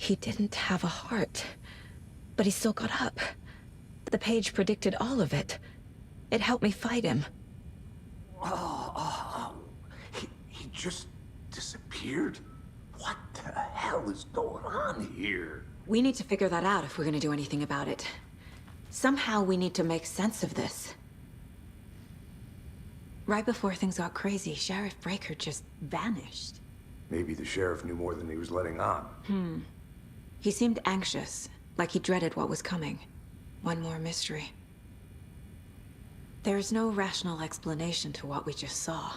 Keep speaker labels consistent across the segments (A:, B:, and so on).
A: He didn't have a heart, but he still got up. The page predicted all of it. It helped me fight him.
B: He just disappeared? What the hell is going on here?
A: We need to figure that out if we're gonna do anything about it. Somehow we need to make sense of this. Right before things got crazy, Sheriff Breaker just vanished.
B: Maybe the sheriff knew more than he was letting on.
A: He seemed anxious, like he dreaded what was coming. One more mystery. There's no rational explanation to what we just saw.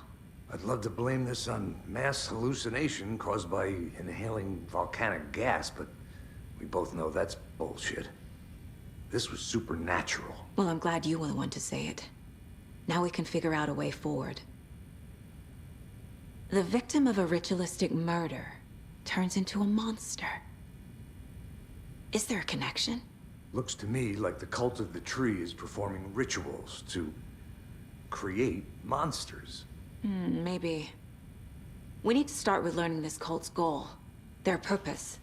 B: I'd love to blame this on mass hallucination caused by inhaling volcanic gas, but we both know that's bullshit. This was supernatural.
A: Well, I'm glad you were the one to say it. Now we can figure out a way forward. The victim of a ritualistic murder turns into a monster. Is there a connection?
B: Looks to me like the cult of the tree is performing rituals to create monsters.
A: Maybe. We need to start with learning this cult's goal, their purpose.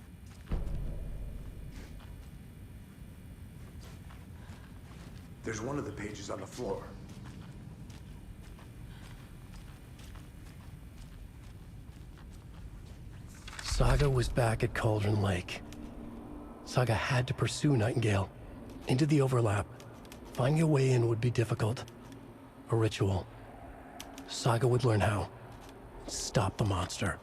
B: There's one of the pages on the floor.
C: Saga was back at Cauldron Lake. Saga had to pursue Nightingale into the overlap. Finding a way in would be difficult. A ritual. Saga would learn how. Stop the monster.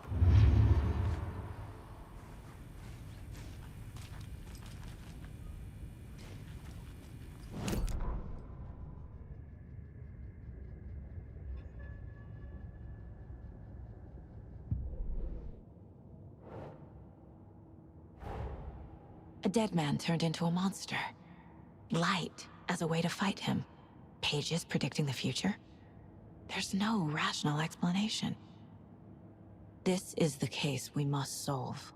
A: A dead man turned into a monster. Light as a way to fight him. Pages predicting the future. There's no rational explanation. This is the case we must solve.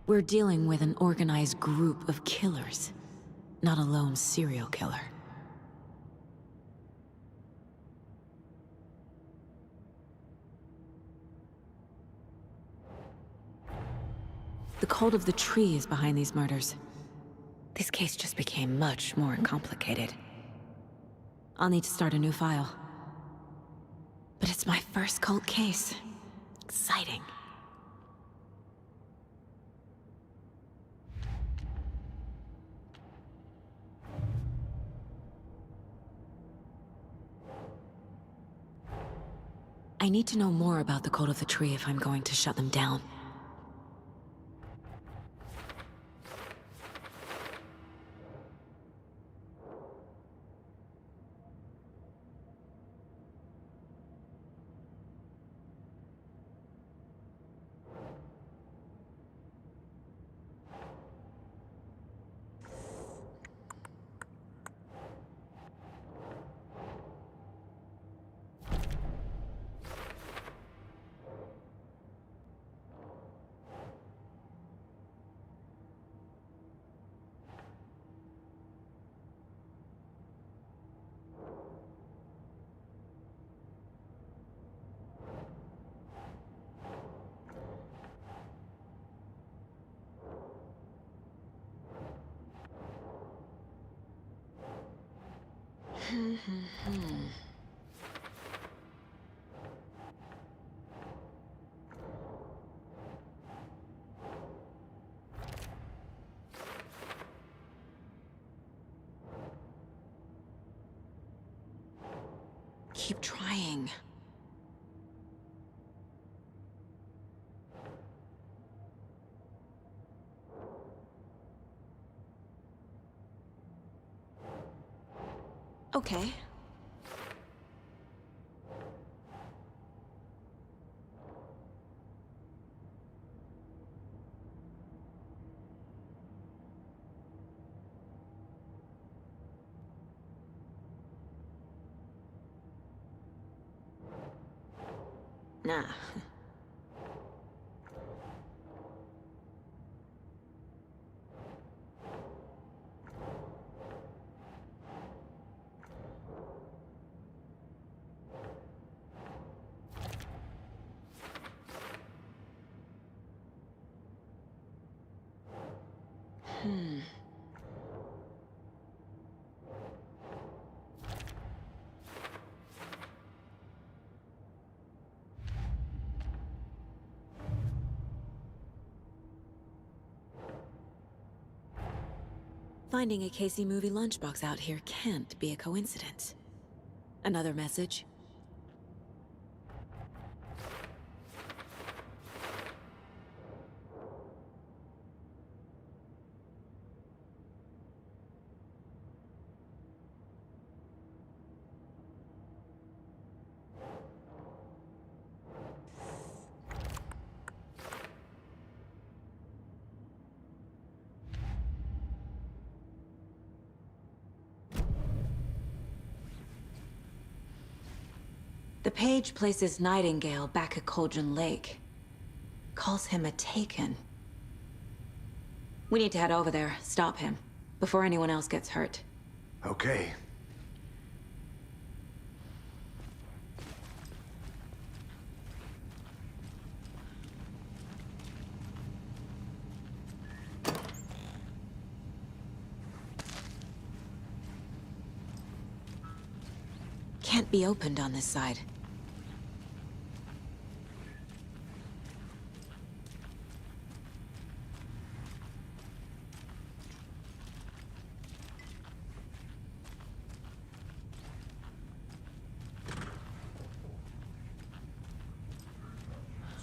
A: We're dealing with an organized group of killers, not a lone serial killer. The cult of the tree is behind these murders. This case just became much more complicated. I'll need to start a new file. But it's my first cult case. Exciting. I need to know more about the cult of the tree if I'm going to shut them down. Keep trying. Okay. Nah. Finding a Casey movie lunchbox out here can't be a coincidence. Another message? The page places Nightingale back at Cauldron Lake. Calls him a Taken. We need to head over there, stop him, before anyone else gets hurt.
B: Okay.
A: Can't be opened on this side.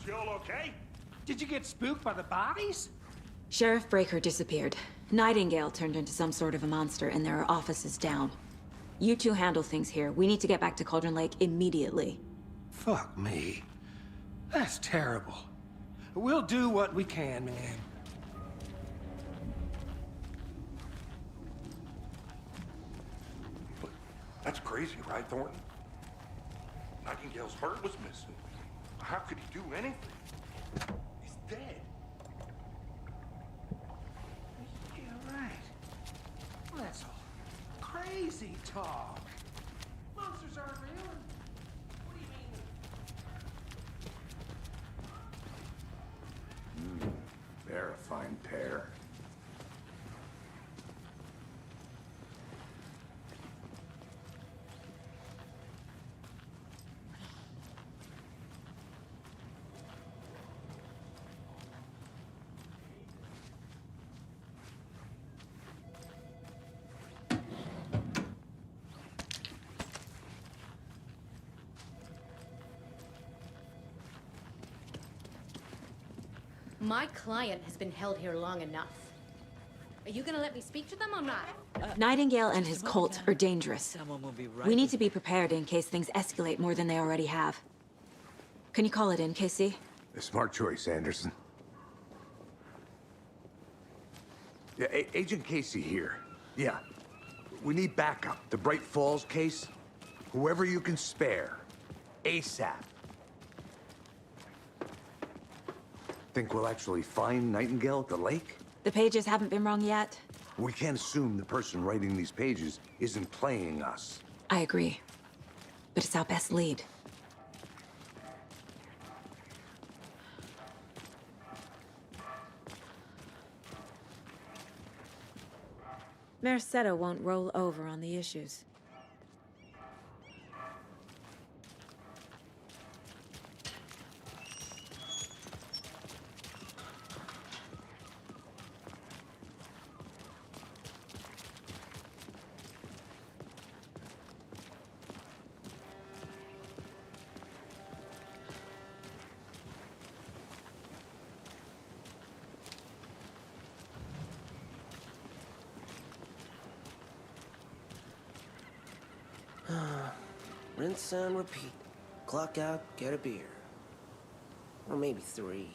D: Y'all okay? Did you get spooked by the bodies?
A: Sheriff Breaker disappeared. Nightingale turned into some sort of a monster, and there are offices down. You two handle things here. We need to get back to Cauldron Lake immediately.
D: Fuck me. That's terrible. We'll do what we can, man.
E: That's crazy, right, Thornton? Nightingale's heart was missing. How could he do anything? He's dead.
D: Yeah, right. Well, that's all crazy talk. Monsters aren't real. What do you mean?
B: They're a fine pair.
F: My client has been held here long enough. Are you gonna let me speak to them or not?
A: Nightingale and his cult are dangerous. We need to be prepared in case things escalate more than they already have. Can you call it in, Casey?
B: A smart choice, Anderson. Yeah, Agent Casey here. Yeah. We need backup. The Bright Falls case. Whoever you can spare. ASAP. Think we'll actually find Nightingale at the lake?
A: The pages haven't been wrong yet.
B: We can't assume the person writing these pages isn't playing us.
A: I agree. But it's our best lead. Mercado won't roll over on the issues.
G: Rinse and repeat. Clock out, get a beer. Or maybe 3.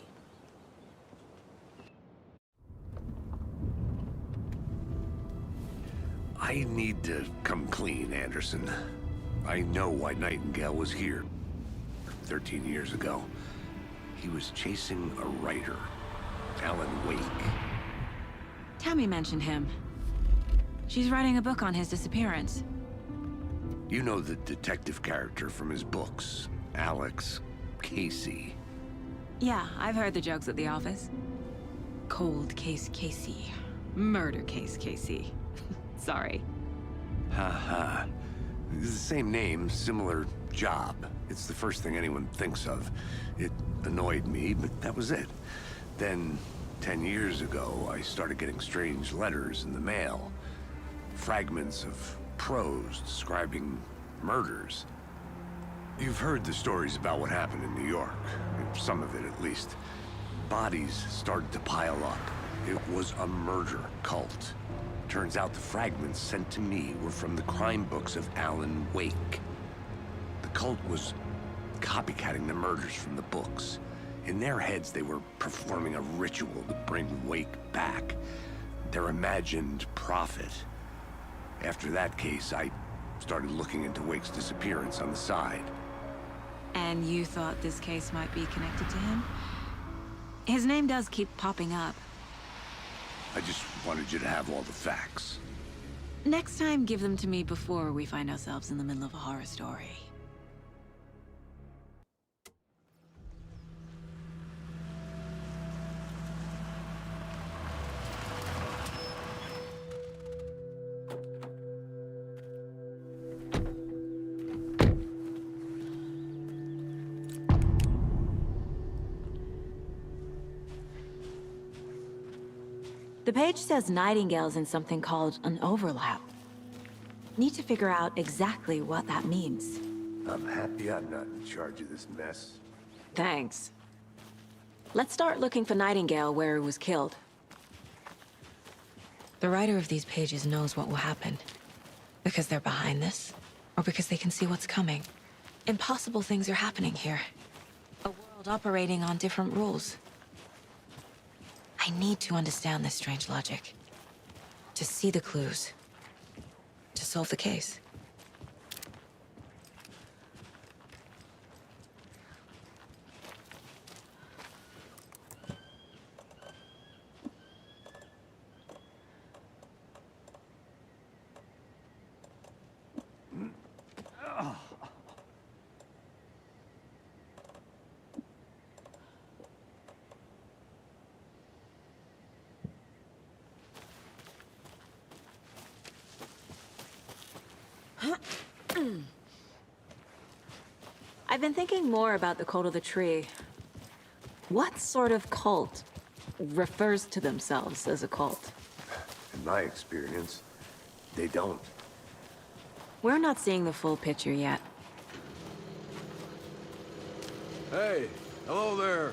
B: I need to come clean, Anderson. I know why Nightingale was here. 13 years ago. He was chasing a writer, Alan Wake.
A: Tammy mentioned him. She's writing a book on his disappearance.
B: You know the detective character from his books, Alex Casey.
A: Yeah, I've heard the jokes at the office. Cold case Casey. Murder case Casey. Sorry.
B: Haha. The same name, similar job. It's the first thing anyone thinks of. It annoyed me, but that was it. Then, 10 years ago, I started getting strange letters in the mail. Fragments of prose describing murders. You've heard the stories about what happened in New York. Some of it, at least. Bodies started to pile up. It was a murder cult. Turns out the fragments sent to me were from the crime books of Alan Wake. The cult was copycatting the murders from the books. In their heads, they were performing a ritual to bring Wake back. Their imagined prophet. After that case, I started looking into Wake's disappearance on the side.
A: And you thought this case might be connected to him? His name does keep popping up.
B: I just wanted you to have all the facts.
A: Next time, give them to me before we find ourselves in the middle of a horror story. The page says Nightingale's in something called an overlap. Need to figure out exactly what that means.
B: I'm happy I'm not in charge of this mess.
A: Thanks. Let's start looking for Nightingale where he was killed. The writer of these pages knows what will happen. Because they're behind this, or because they can see what's coming. Impossible things are happening here. A world operating on different rules. I need to understand this strange logic. To see the clues. To solve the case. I've been thinking more about the cult of the tree. What sort of cult refers to themselves as a cult?
B: In my experience, they don't.
A: We're not seeing the full picture yet.
H: Hey, hello there.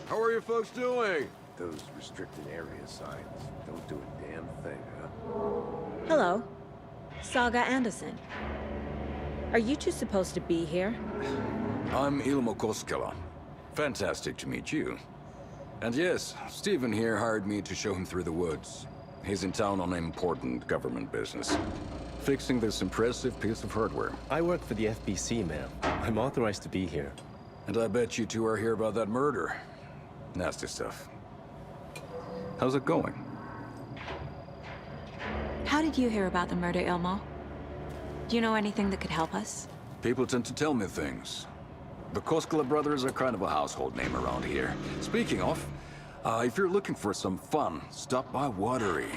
H: How are you folks doing?
B: Those restricted area signs don't do a damn thing, huh?
A: Hello. Saga Anderson. Are you two supposed to be here?
H: I'm Ilmo Koskela. Fantastic to meet you. And yes, Stephen here hired me to show him through the woods. He's in town on important government business. Fixing this impressive piece of hardware.
I: I work for the FBC, ma'am. I'm authorized to be here.
H: And I bet you two are here about that murder. Nasty stuff. How's it going?
A: How did you hear about the murder, Ilmo? Do you know anything that could help us?
H: People tend to tell me things. The Koskela brothers are kind of a household name around here. Speaking of, if you're looking for some fun, stop by Watery.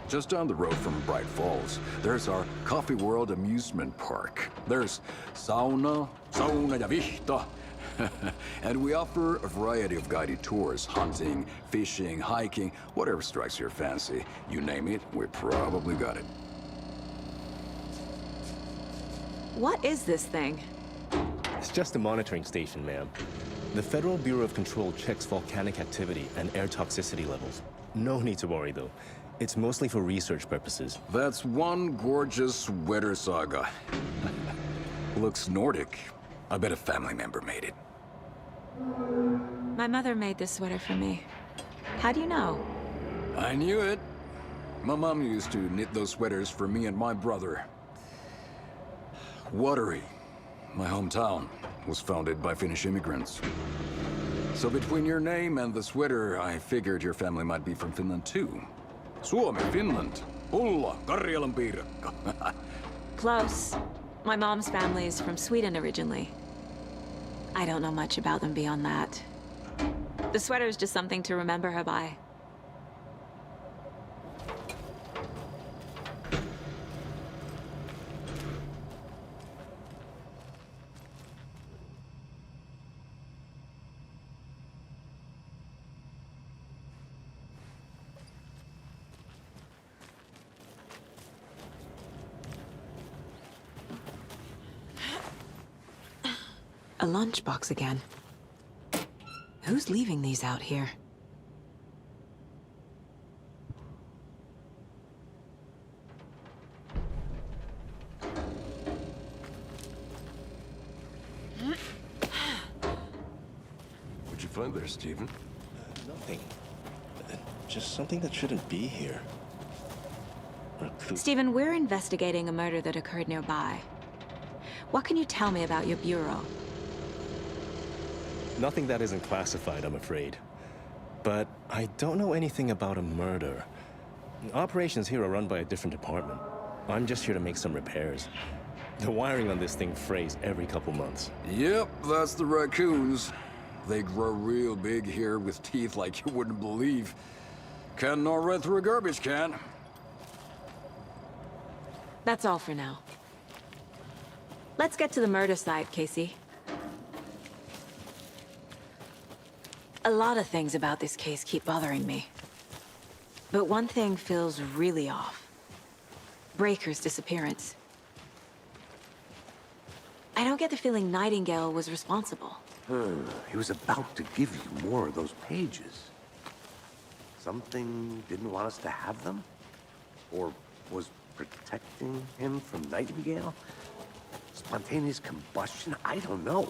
H: Just down the road from Bright Falls, there's our Coffee World amusement park. There's sauna ja vihta. And we offer a variety of guided tours, hunting, fishing, hiking, whatever strikes your fancy. You name it, we probably got it.
A: What is this thing?
I: It's just a monitoring station, ma'am. The Federal Bureau of Control checks volcanic activity and air toxicity levels. No need to worry, though. It's mostly for research purposes.
H: That's one gorgeous sweater, Saga. Looks Nordic. I bet a family member made it.
A: My mother made this sweater for me. How do you know?
H: I knew it. My mom used to knit those sweaters for me and my brother. Watery, my hometown. was founded by Finnish immigrants. So between your name and the sweater, I figured your family might be from Finland too. Suomi, Finland. Pulla, Karjalan piirakka.
A: Close. My mom's family is from Sweden originally. I don't know much about them beyond that. The sweater is just something to remember her by. A lunchbox again. Who's leaving these out here?
B: What'd you find there, Stephen?
I: Nothing. Just something that shouldn't be here.
A: Stephen, we're investigating a murder that occurred nearby. What can you tell me about your bureau?
I: Nothing that isn't classified, I'm afraid. But I don't know anything about a murder. Operations here are run by a different department. I'm just here to make some repairs. The wiring on this thing frays every couple months.
H: Yep, that's the raccoons. They grow real big here with teeth like you wouldn't believe. Can't gnaw right through a garbage can.
A: That's all for now. Let's get to the murder site, Casey. A lot of things about this case keep bothering me. But one thing feels really off. Breaker's disappearance. I don't get the feeling Nightingale was responsible.
B: He was about to give you more of those pages. Something didn't want us to have them? Or was protecting him from Nightingale? Spontaneous combustion? I don't know.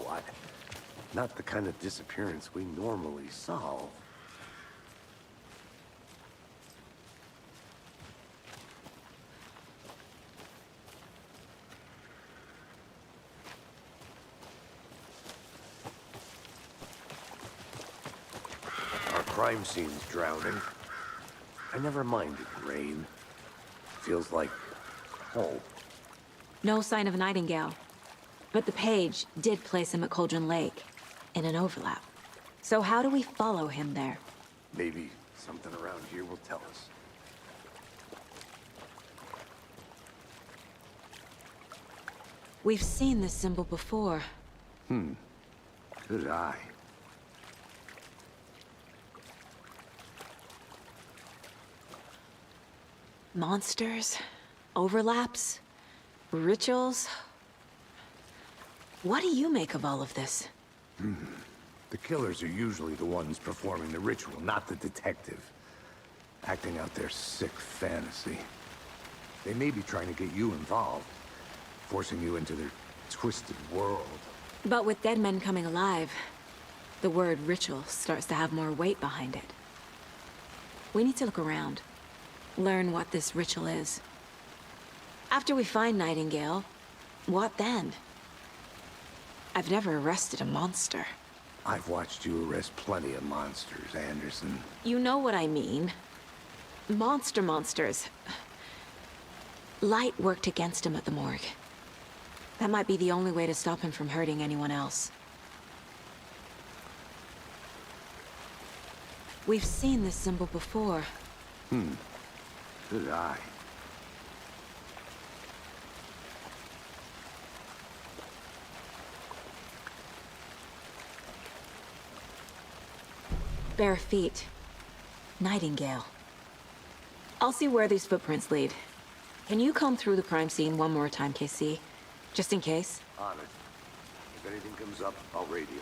B: Not the kind of disappearance we normally solve. Our crime scene's drowning. I never minded rain. Feels like home.
A: No sign of Nightingale. But the page did place him at Cauldron Lake, in an overlap. So how do we follow him there?
B: Maybe something around here will tell us.
A: We've seen this symbol before.
B: Good eye.
A: Monsters, overlaps, rituals. What do you make of all of this?
B: The killers are usually the ones performing the ritual, not the detective. Acting out their sick fantasy. They may be trying to get you involved, forcing you into their twisted world.
A: But with dead men coming alive, the word ritual starts to have more weight behind it. We need to look around, learn what this ritual is. After we find Nightingale, what then? I've never arrested a monster.
B: I've watched you arrest plenty of monsters, Anderson.
A: You know what I mean. Monsters. Light worked against him at the morgue. That might be the only way to stop him from hurting anyone else. We've seen this symbol before.
B: Good eye.
A: Bare feet. Nightingale. I'll see where these footprints lead. Can you comb through the crime scene one more time, KC? Just in case?
B: On it. If anything comes up, I'll radio you.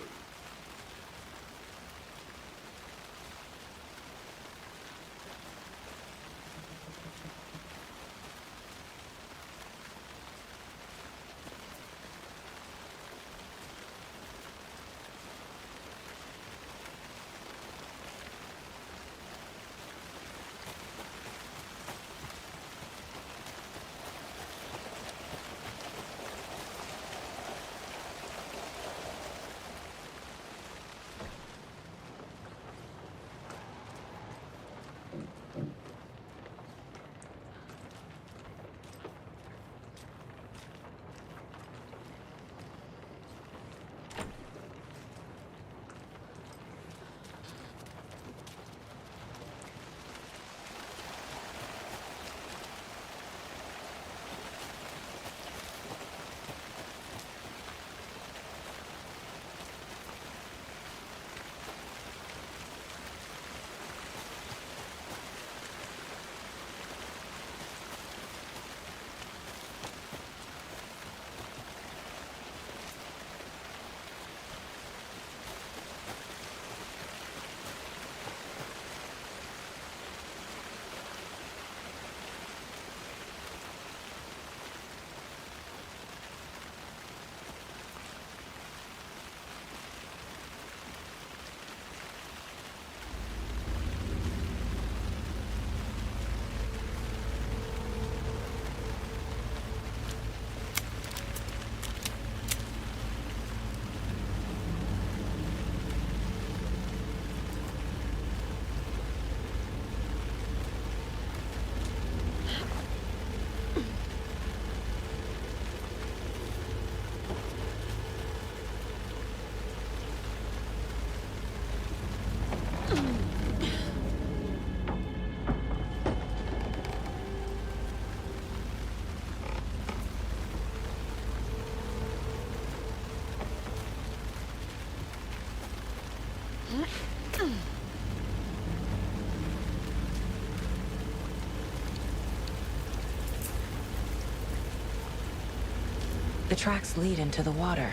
A: The tracks lead into the water.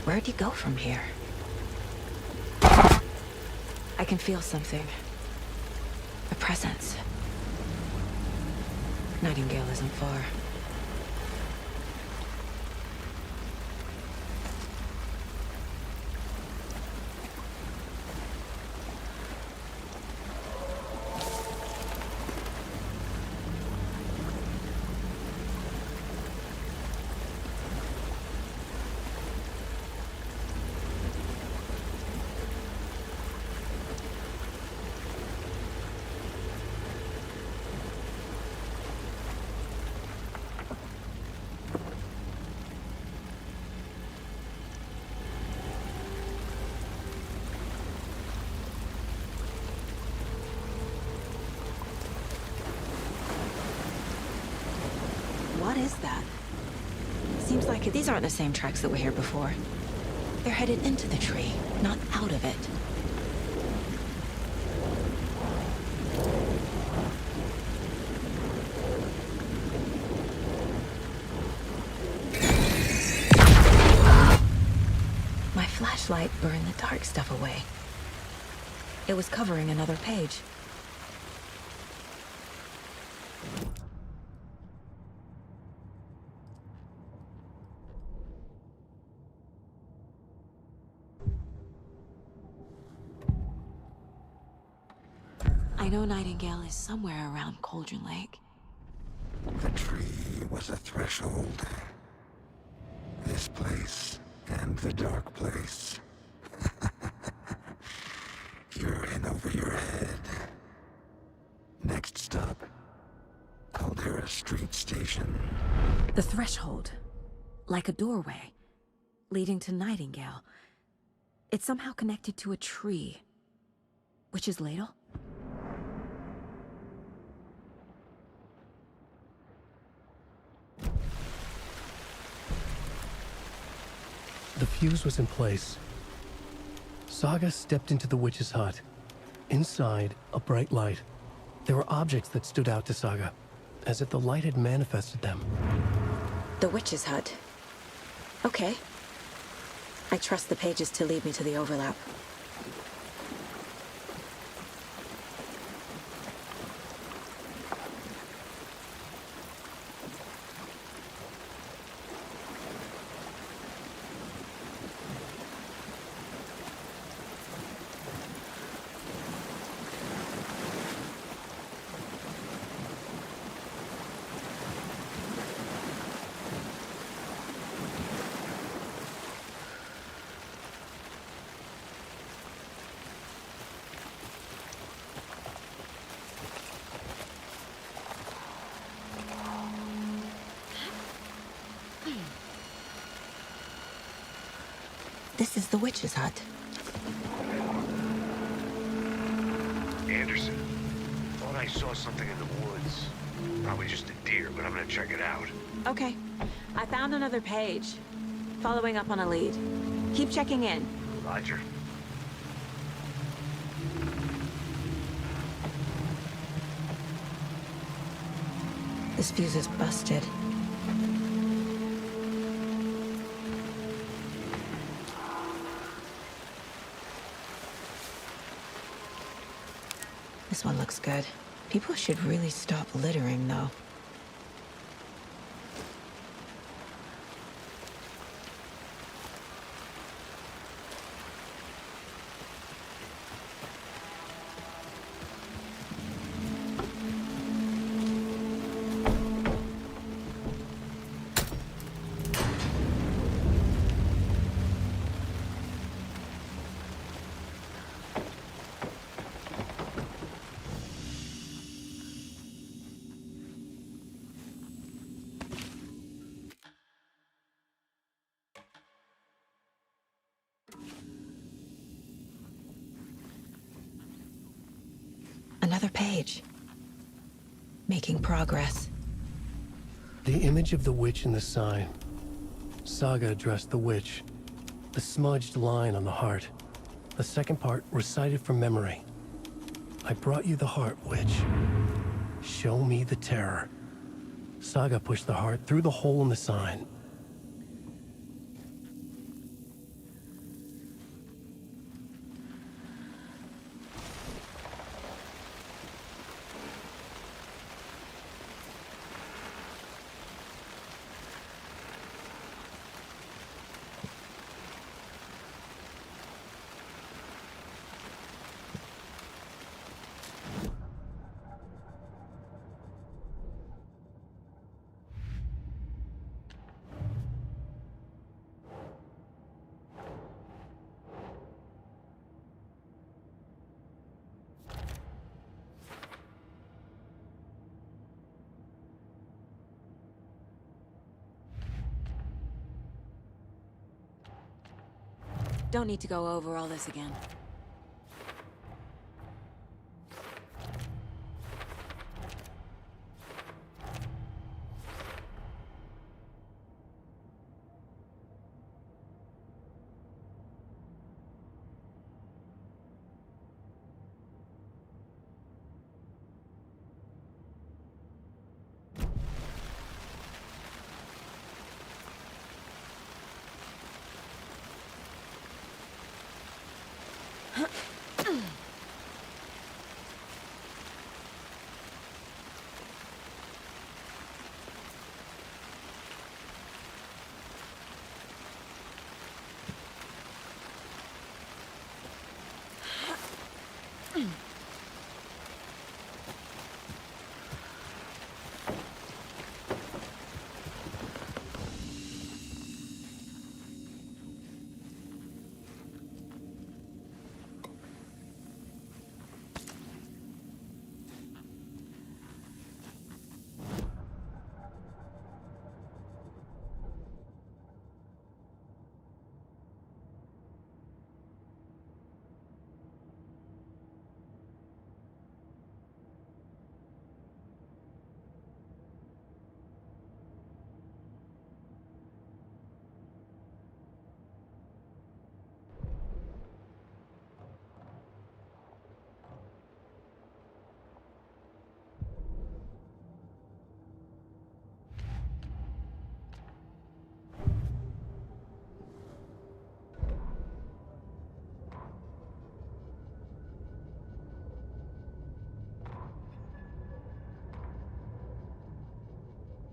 A: Where'd he go from here? I can feel something. A presence. Nightingale isn't far. What is that? Seems like these aren't the same tracks that were here before. They're headed into the tree, not out of it. My flashlight burned the dark stuff away. It was covering another page. I know Nightingale is somewhere around Cauldron Lake.
E: The tree was a threshold. This place and the dark place. You're in over your head. Next stop, Caldera Street Station.
A: The threshold. Like a doorway. Leading to Nightingale. It's somehow connected to a tree. Witch's Ladle?
C: The fuse was in place. Saga stepped into the witch's hut. Inside, a bright light. There were objects that stood out to Saga, as if the light had manifested them.
A: The witch's hut. Okay. I trust the pages to lead me to the overlap. This is the witch's hut.
B: Anderson. Thought I saw something in the woods. Probably just a deer, but I'm gonna check it out.
A: Okay. I found another page. Following up on a lead. Keep checking in.
B: Roger.
A: This fuse is busted. This one looks good. People should really stop littering, though. Another page. Making progress.
C: The image of the witch in the sign. Saga addressed the witch. The smudged line on the heart. The second part recited from memory. I brought you the heart, witch. Show me the terror. Saga pushed the heart through the hole in the sign.
A: Don't need to go over all this again.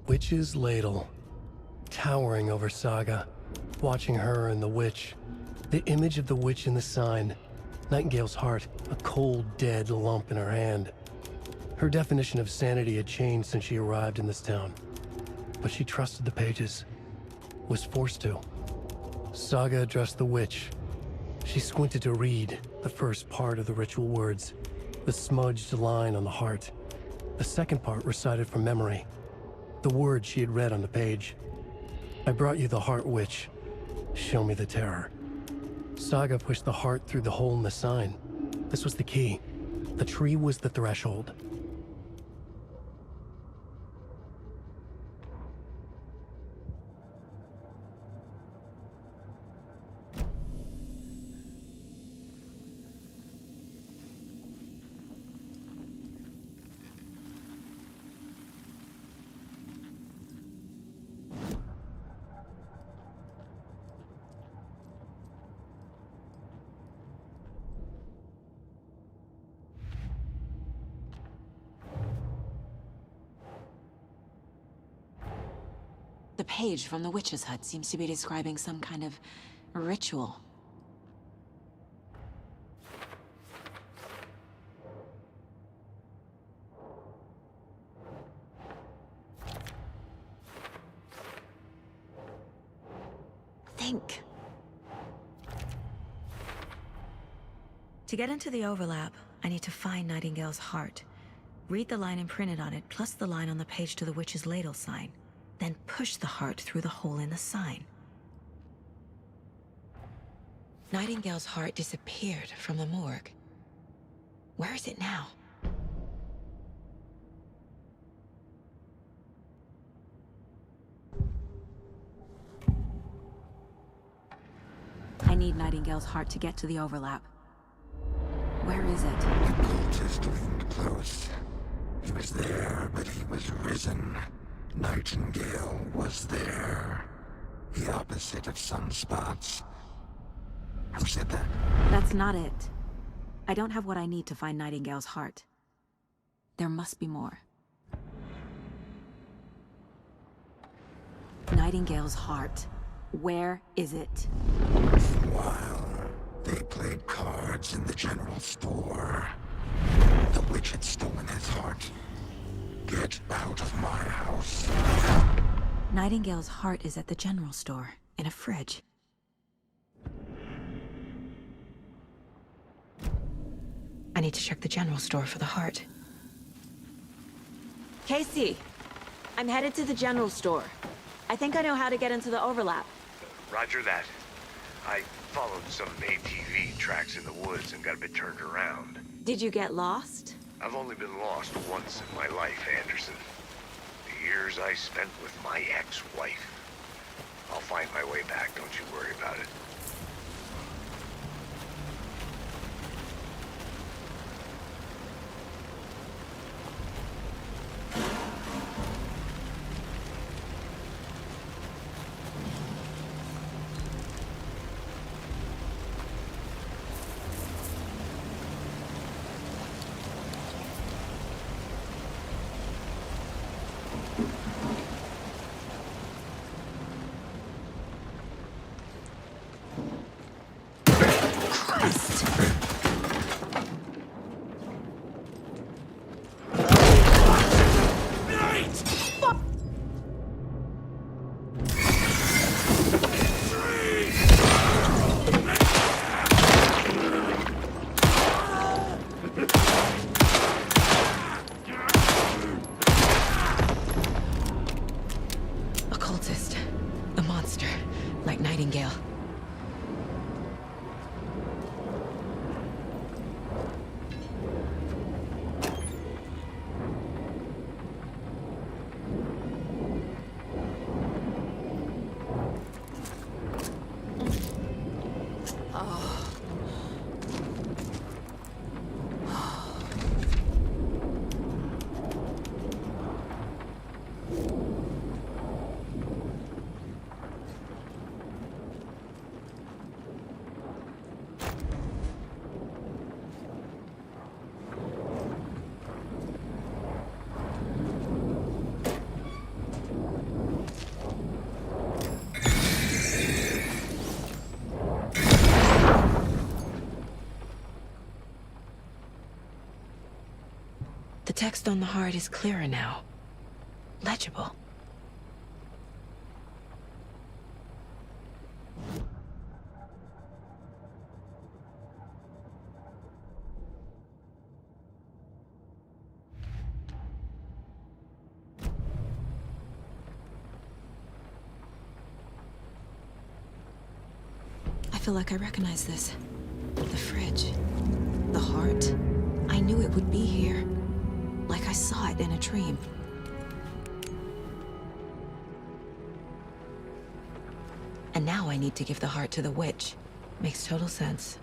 A: Witch's ladle, towering over Saga, watching her and the witch. The image of the witch in the sign. Nightingale's heart, a cold, dead lump in her hand. Her definition of sanity had changed since she arrived in this town. But she trusted the pages. Was forced to. Saga addressed the witch. She squinted to read the first part of the ritual words. The smudged line on the heart. The second part recited from memory. The words she had read on the page. I brought you the heart, witch. Show me the terror. Saga pushed the heart through the hole in the sign. This was the key. The tree was the threshold. The page from the witch's hut seems to be describing some kind of ritual. Think. To get into the overlap, I need to find Nightingale's heart. Read the line imprinted on it, plus the line on the page to the witch's ladle sign. Then push the heart through the hole in the sign. Nightingale's heart disappeared from the morgue. Where is it now? need Nightingale's heart to get to the overlap. Where is it?
E: The cultist leaned close. He was there, but he was risen. Nightingale was there. The opposite of sunspots. Who said that?
A: That's not it. I don't have what I need to find Nightingale's heart. There must be more. Nightingale's heart. Where is it?
E: While they played cards in the general store, the witch had stolen his heart. Get out of my house.
A: Nightingale's heart is at the general store, in a fridge. I need to check the general store for the heart. Casey! I'm headed to the general store. I think I know how to get into the overlap.
B: Roger that. I followed some ATV tracks in the woods and got a bit turned around.
A: Did you get lost?
B: I've only been lost once in my life, Anderson. The years I spent with my ex-wife. I'll find my way back, don't you worry about it.
A: Nightingale. The text on the heart is clearer now. Legible. I feel like I recognize this. The fridge. The heart. I knew it would be here. Like I saw it in a dream. And now I need to give the heart to the witch. Makes total sense.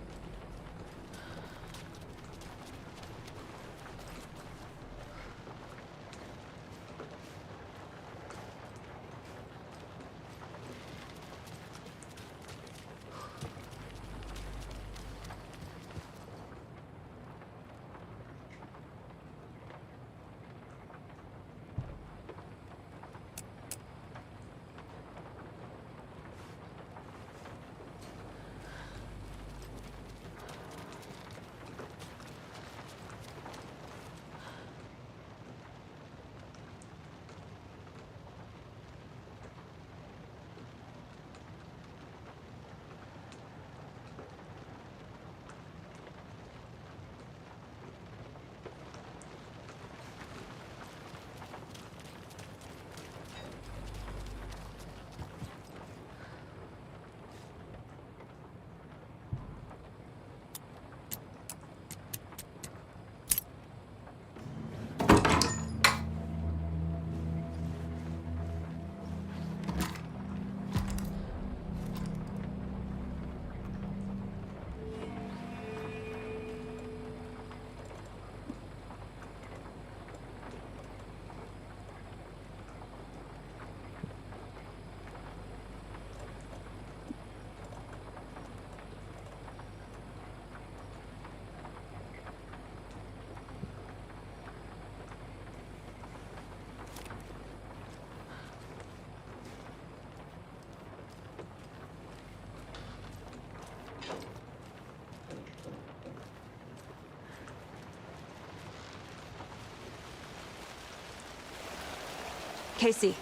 A: Casey,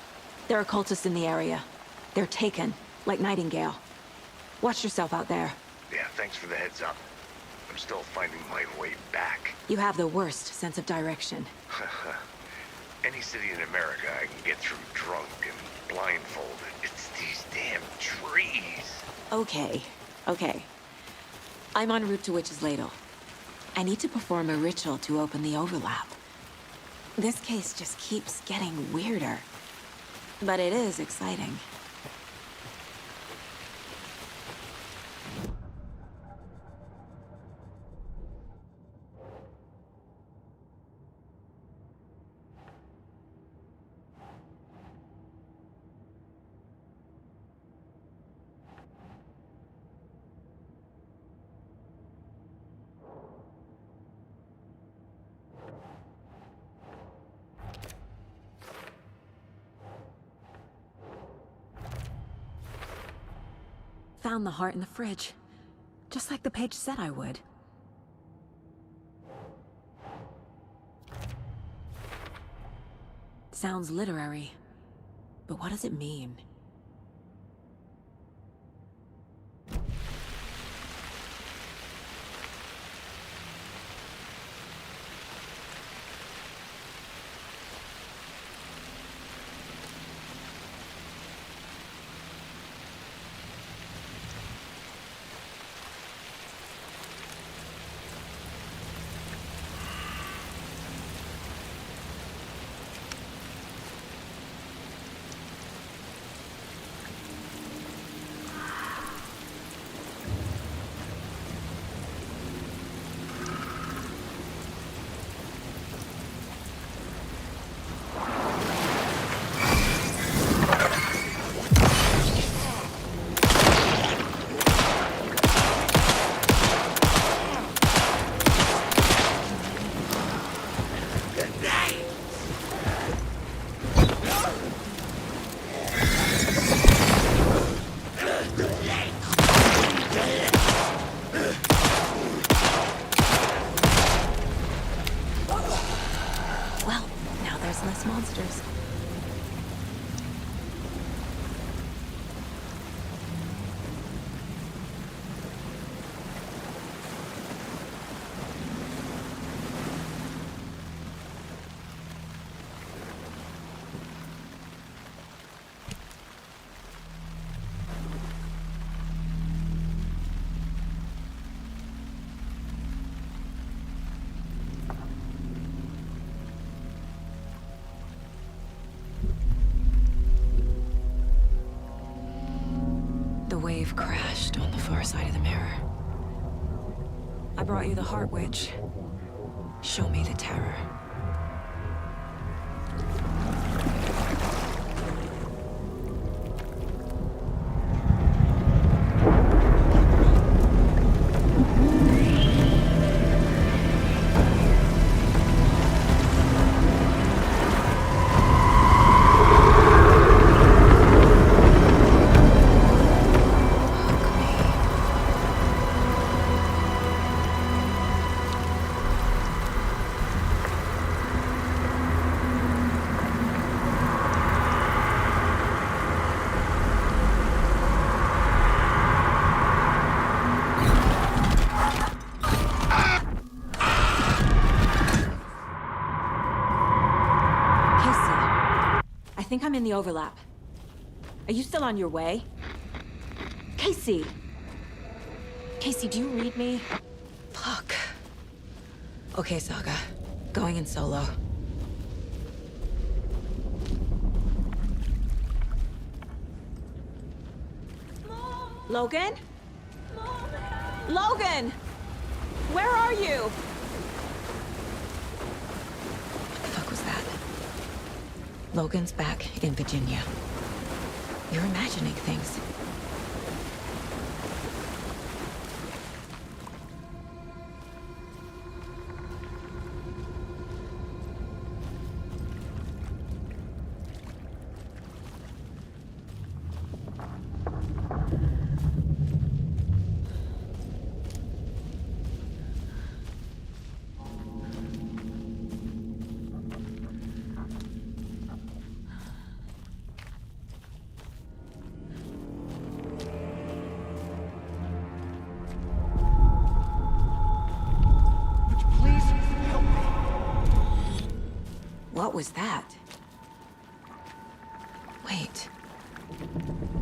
A: there are cultists in the area. They're taken, like Nightingale. Watch yourself out there.
B: Yeah, thanks for the heads up. I'm still finding my way back.
A: You have the worst sense of direction.
B: Any city in America I can get through drunk and blindfolded. It's these damn trees.
A: Okay, okay. I'm en route to Witch's Ladle. I need to perform a ritual to open the overlap. This case just keeps getting weirder. But it is exciting. Found the heart in the fridge. Just like the page said I would. Sounds literary. But what does it mean? Monsters. The wave crashed on the far side of the mirror. I brought you the Heart Witch. Show me the terror. I think I'm in the overlap. Are you still on your way? Casey! Casey, do you read me? Fuck. Okay, Saga. Going in solo. Mom. Logan? Mom. Logan! Where are you? What the fuck was that? Logan's back in Virginia. You're imagining things. What was that? Wait.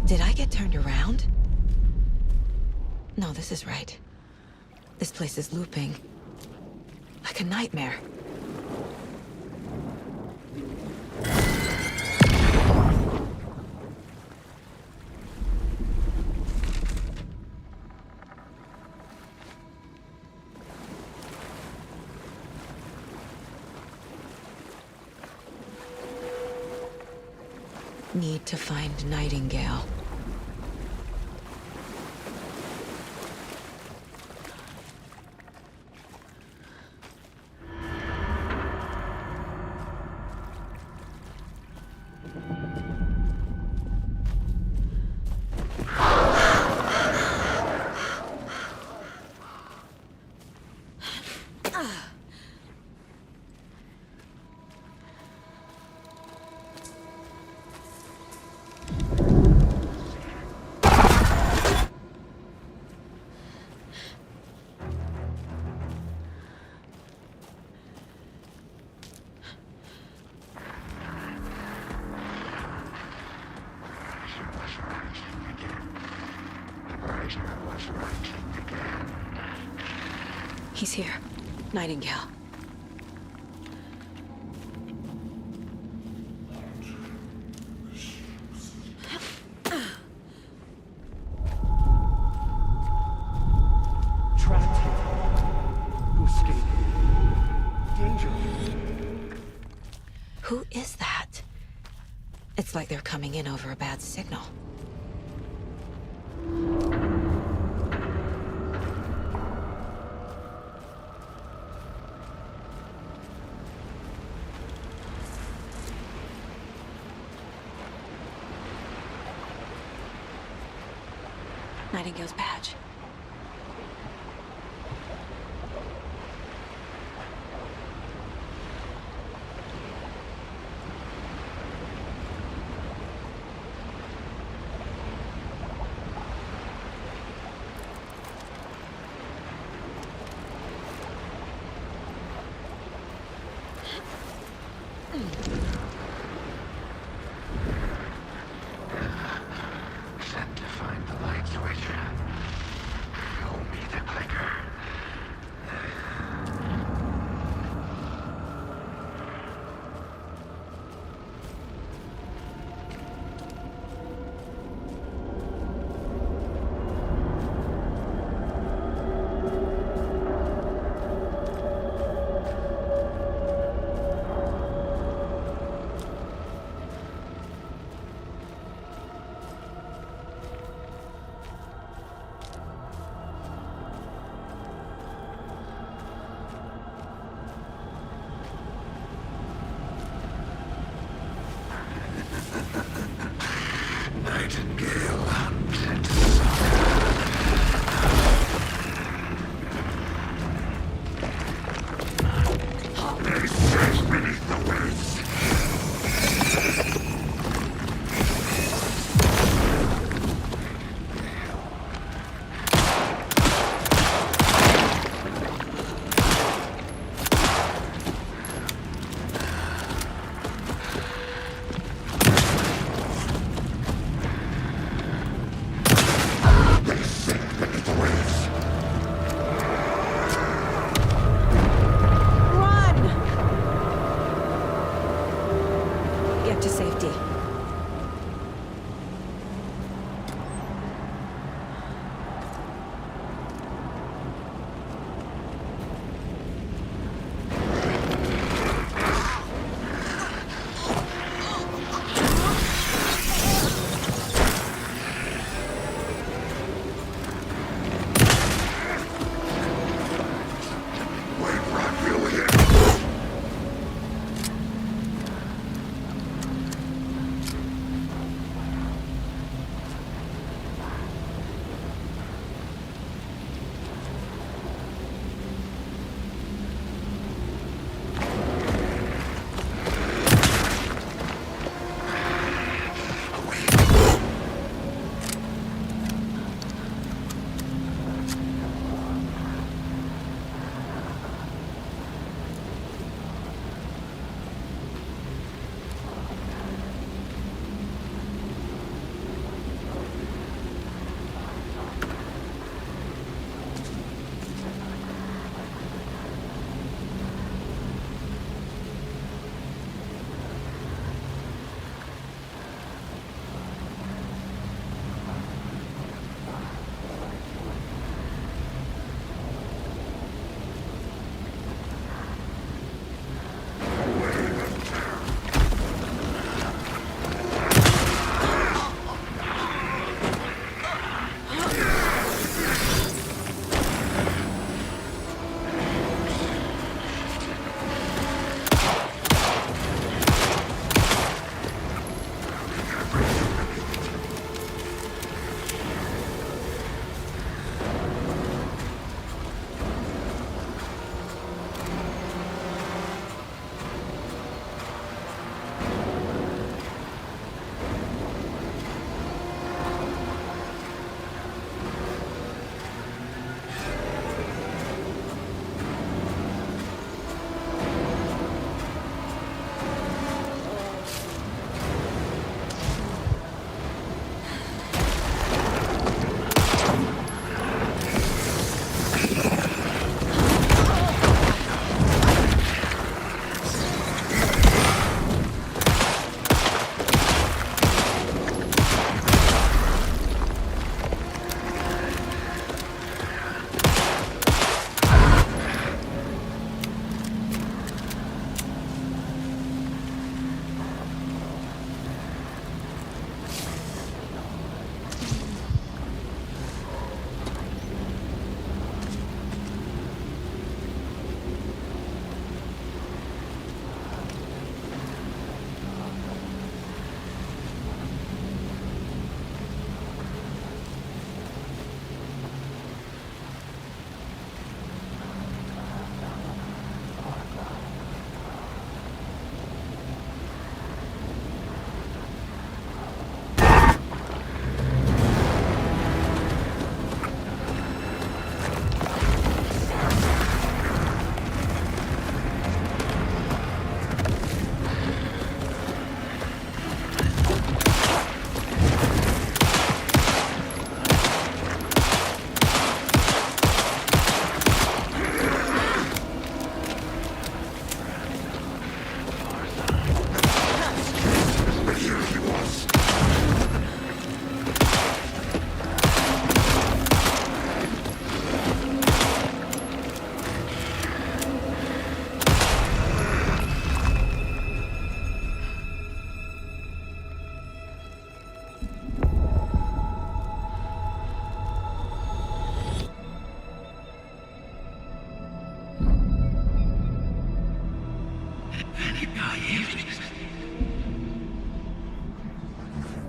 A: Did I get turned around? No, this is right. This place is looping. Like a nightmare. Need to find Nightingale. He's here. Nightingale.
D: Trapped here. To escape. Danger.
A: Who is that? It's like they're coming in over a bad signal. Nightingale's badge.
E: Set to find the light switch. Show me the clicker.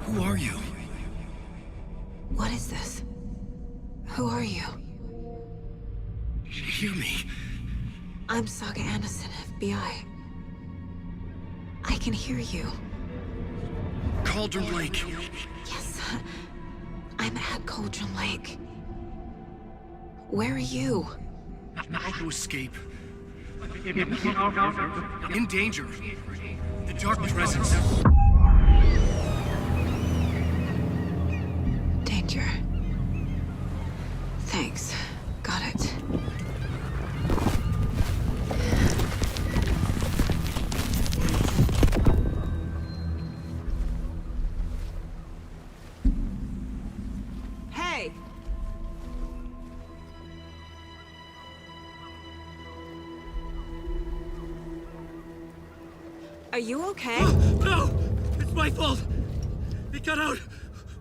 C: Who are you?
A: What is this? Who are you?
C: Hear me.
A: I'm Saga Anderson, FBI. I can hear you.
C: Cauldron Lake.
A: Yes, I'm at Cauldron Lake. Where are you?
C: How to escape. In danger. The dark presence.
A: Danger. Thanks. Got it. Hey! Are you okay?
C: No! It's my fault! It got out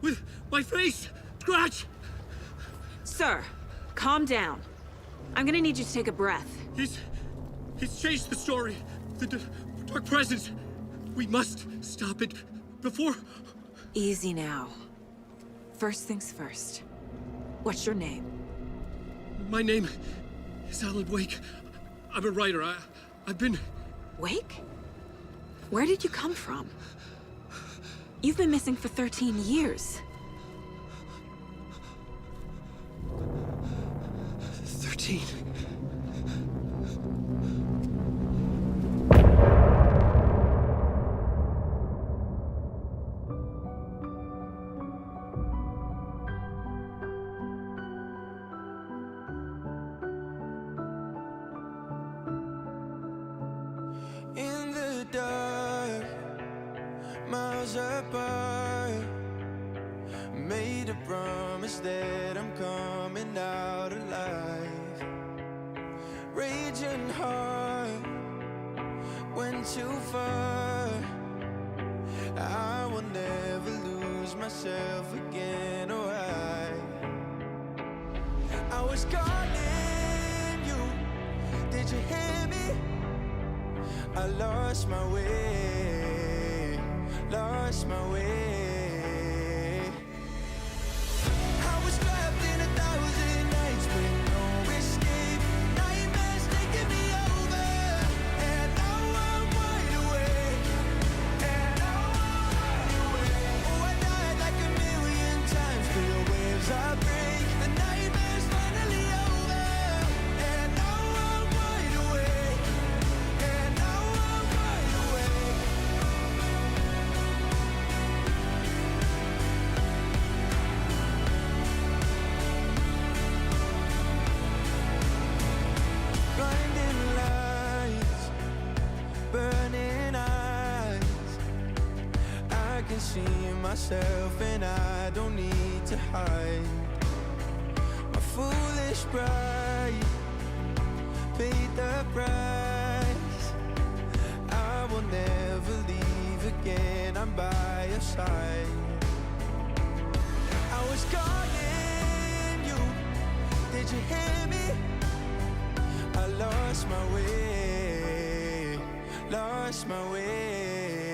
C: with my face! Scratch!
A: Sir, calm down. I'm gonna need you to take a breath.
C: He's changed the story. The dark presence. We must stop it before...
A: Easy now. First things first. What's your name?
C: My name is Alan Wake. I'm a writer. I've been...
A: Wake? Where did you come from? You've been missing for 13 years.
C: 13.
J: In the dark, miles apart, made a promise that I'm coming out alive. Raging heart, went too far. I will never lose myself again, or I was calling you, did you hear me? I lost my way, lost my way. I was trapped in 1,000 nights with no escape. Nightmares taking me over, and now I'm wide awake. And now I'm wide awake. Oh, I died like 1,000,000 times, feel the waves I break. The nightmare's finally over, and now I'm wide awake. And now I'm wide awake. Blinding lights, burning eyes. I can see myself and I don't need to hide. My foolish pride paid the price. I will never leave again, I'm by your side. I was calling you, did you hear me? I lost my way, lost my way.